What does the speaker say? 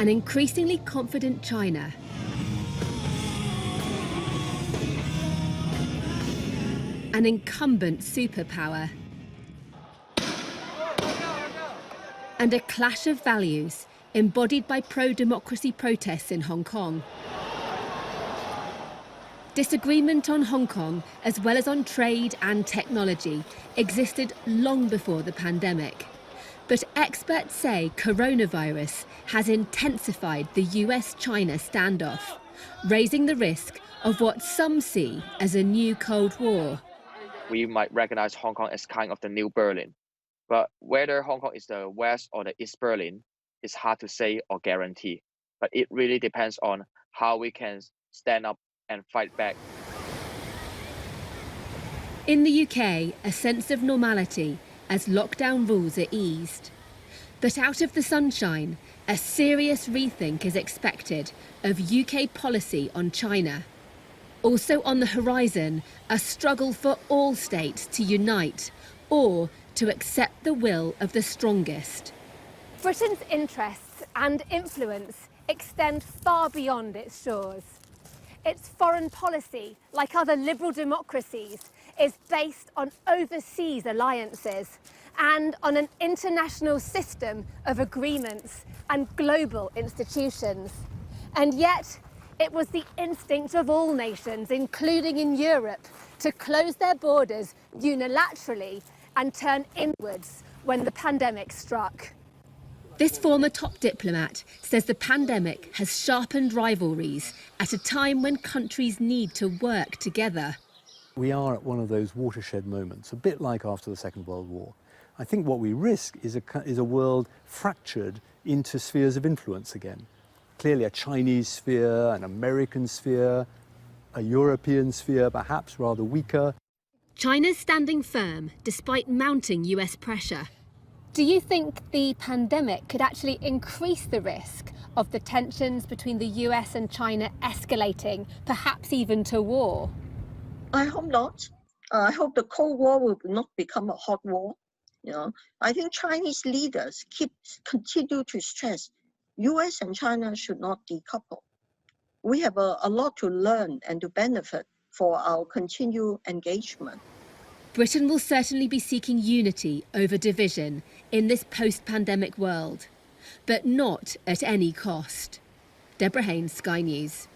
an increasingly confident China, an incumbent superpower, and a clash of values embodied by pro-democracy protests in Hong Kong. Disagreement on Hong Kong, as well as on trade and technology, existed long before the pandemic. But experts say coronavirus has intensified the US-China standoff, raising the risk of what some see as a new Cold War. We might recognize Hong Kong as kind of the new Berlin, but whether Hong Kong is the West or the East Berlin is hard to say or guarantee. But it really depends on how we can stand up and fight back. In the UK, a sense of normality as lockdown rules are eased. But out of the sunshine, a serious rethink is expected of UK policy on China. Also on the horizon, a struggle for all states to unite or to accept the will of the strongest. Britain's interests and influence extend far beyond its shores. Its foreign policy, like other liberal democracies, is based on overseas alliances and on an international system of agreements and global institutions. And yet, it was the instinct of all nations, including in Europe, to close their borders unilaterally and turn inwards when the pandemic struck. This former top diplomat says the pandemic has sharpened rivalries at a time when countries need to work together. We are at one of those watershed moments, a bit like after the Second World War. I think what we risk is a world fractured into spheres of influence again. Clearly a Chinese sphere, an American sphere, a European sphere, perhaps rather weaker. China's standing firm despite mounting US pressure. Do you think the pandemic could actually increase the risk of the tensions between the US and China escalating, perhaps even to war? I hope not. I hope the Cold War will not become a hot war. I think Chinese leaders continue to stress US and China should not decouple. We have a lot to learn and to benefit for our continued engagement. Britain will certainly be seeking unity over division in this post-pandemic world, but not at any cost. Deborah Haynes, Sky News.